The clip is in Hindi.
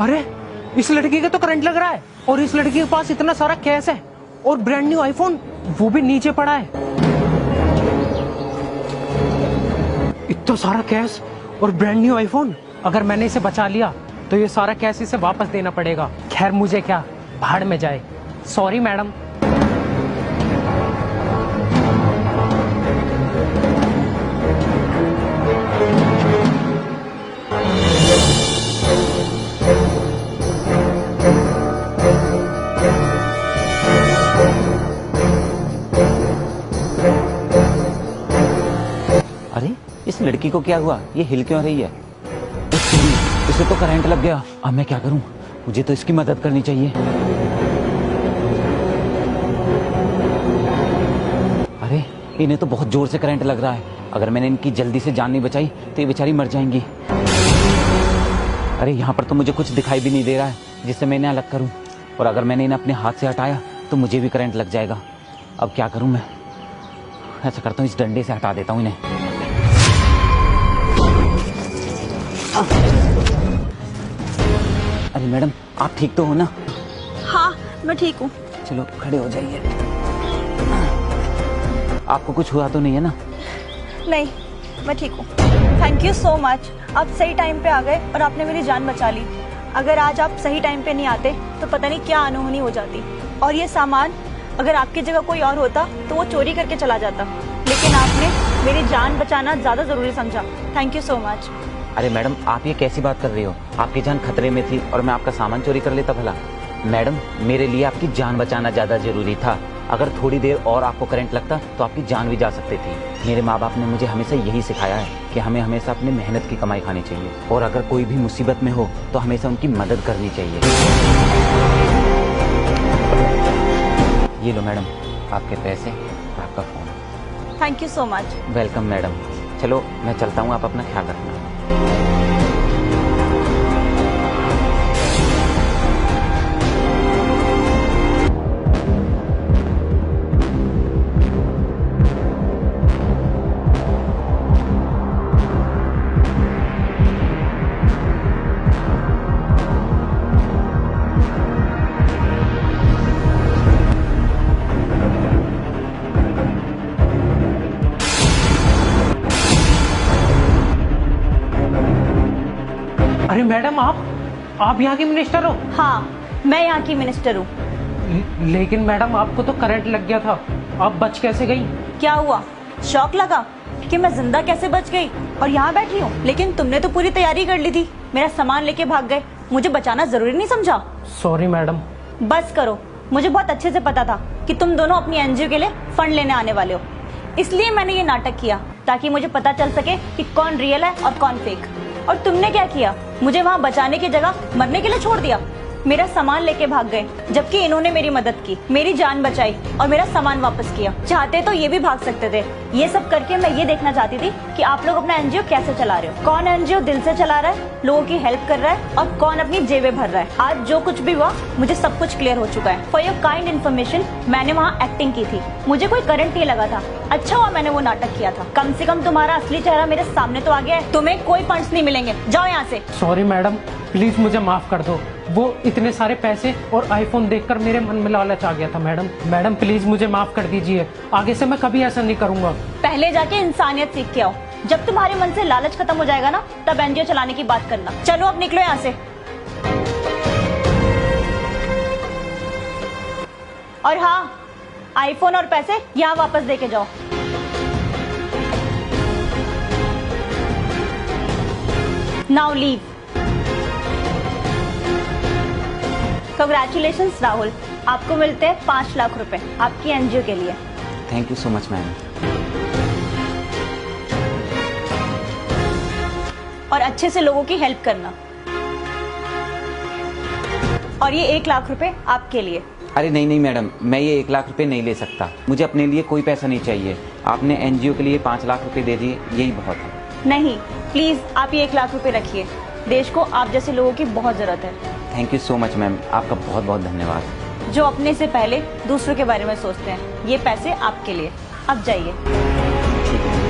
अरे इस लड़की का तो करंट लग रहा है और इस लड़की के पास इतना सारा कैश है और ब्रांड न्यू आईफोन, वो भी नीचे पड़ा है। इतना सारा कैश और ब्रांड न्यू आईफोन, अगर मैंने इसे बचा लिया तो ये सारा कैश इसे वापस देना पड़ेगा। खैर मुझे क्या, भाड़ में जाए। Sorry madam. अरे इस लड़की को क्या हुआ? ये हिल क्यों रही है? इसे तो करंट लग गया। अब मैं क्या करूं? मुझे तो इसकी मदद करनी चाहिए। अरे इन्हें तो बहुत जोर से करंट लग रहा है। अगर मैंने इनकी जल्दी से जान नहीं बचाई तो ये बेचारी मर जाएंगी। अरे यहाँ पर तो मुझे कुछ दिखाई भी नहीं दे रहा है जिससे मैं इन्हें अलग करूं, और अगर मैंने इन्हें अपने हाथ से हटाया तो मुझे भी करंट लग जाएगा। अब क्या करूं मैं? ऐसा करता हूँ, इस डंडे से हटा देता हूँ इन्हें। अरे मैडम, आप ठीक तो हो ना? हाँ मैं ठीक हूँ। चलो खड़े हो जाइए। आपको कुछ हुआ तो नहीं है ना? नहीं मैं ठीक हूँ। थैंक यू सो मच, आप सही टाइम पे आ गए और आपने मेरी जान बचा ली। अगर आज आप सही टाइम पे नहीं आते तो पता नहीं क्या अनहोनी हो जाती, और ये सामान अगर आपकी जगह कोई और होता तो वो चोरी करके चला जाता, लेकिन आपने मेरी जान बचाना ज्यादा जरूरी समझा। Thank you so much. अरे मैडम, आप ये कैसी बात कर रही हो? आपकी जान खतरे में थी और मैं आपका सामान चोरी कर लेता भला? मैडम, मेरे लिए आपकी जान बचाना ज्यादा जरूरी था। अगर थोड़ी देर और आपको करंट लगता तो आपकी जान भी जा सकती थी। मेरे माँ बाप ने मुझे हमेशा यही सिखाया है कि हमें हमेशा अपनी मेहनत की कमाई खानी चाहिए, और अगर कोई भी मुसीबत में हो तो हमेशा उनकी मदद करनी चाहिए। ये लो मैडम, आपके पैसे, आपका phone. Thank you so much. Welcome madam. चलो मैं चलता हूँ, आप अपना ख्याल रखना। अरे मैडम, आप यहाँ की मिनिस्टर हो? हाँ मैं यहाँ की मिनिस्टर हूँ। लेकिन मैडम, आपको तो करंट लग गया था, आप बच कैसे गई? क्या हुआ, शौक लगा कि मैं जिंदा कैसे बच गई और यहाँ बैठी हूँ? लेकिन तुमने तो पूरी तैयारी कर ली थी, मेरा सामान लेके भाग गए। मुझे बचाना जरूरी नहीं समझा? Sorry madam. बस करो, मुझे बहुत अच्छे से पता था कि तुम दोनों अपनी एनजीओ के लिए फंड लेने आने वाले हो, इसलिए मैंने ये नाटक किया ताकि मुझे पता चल सके कि कौन रियल है और कौन फेक। और तुमने क्या किया, मुझे वहाँ बचाने की जगह मरने के लिए छोड़ दिया। मेरा सामान लेके भाग गए, जबकि इन्होंने मेरी मदद की, मेरी जान बचाई और मेरा सामान वापस किया। चाहते तो ये भी भाग सकते थे। ये सब करके मैं ये देखना चाहती थी कि आप लोग अपना एनजीओ कैसे चला रहे हो, कौन एनजीओ दिल से चला रहा है, लोगों की हेल्प कर रहा है और कौन अपनी जेबें भर रहा है। आज जो कुछ भी हुआ मुझे सब कुछ क्लियर हो चुका है। फॉर योर काइंड इन्फॉर्मेशन, मैंने वहाँ एक्टिंग की थी, मुझे कोई करंट नहीं लगा था। अच्छा हुआ मैंने वो नाटक किया था। कम से कम तुम्हारा असली चेहरा मेरे सामने तो आ गया है। तुम्हें कोई फंड्स नहीं मिलेंगे, जाओ यहाँ से। सॉरी मैडम, प्लीज मुझे माफ कर दो। वो इतने सारे पैसे और आईफोन देखकर मेरे मन में लालच आ गया था। मैडम प्लीज मुझे माफ कर दीजिए, आगे से मैं कभी ऐसा नहीं करूंगा। पहले जाके इंसानियत सीख के आओ, जब तुम्हारे मन से लालच खत्म हो जाएगा ना, तब एनजीओ चलाने की बात करना। चलो अब निकलो यहाँ से। और हाँ, आईफोन और पैसे यहाँ वापस देके जाओ। Now leave. कंग्रेचुलेशंस राहुल, आपको मिलते हैं 5 लाख रुपए आपकी एनजीओ के लिए। Thank you so much ma'am. और अच्छे से लोगों की हेल्प करना। और ये 1 लाख रुपए आपके लिए। अरे नहीं मैडम, मैं ये 1 लाख रुपए नहीं ले सकता। मुझे अपने लिए कोई पैसा नहीं चाहिए। आपने एनजीओ के लिए 5 लाख रुपए दे दिए, यही बहुत है। नहीं प्लीज, आप ये 1 लाख रुपए रखिए, देश को आप जैसे लोगों की बहुत जरूरत है। Thank you so much ma'am, आपका बहुत बहुत धन्यवाद। जो अपने से पहले दूसरों के बारे में सोचते हैं, ये पैसे आपके लिए। अब जाइए। ठीक है।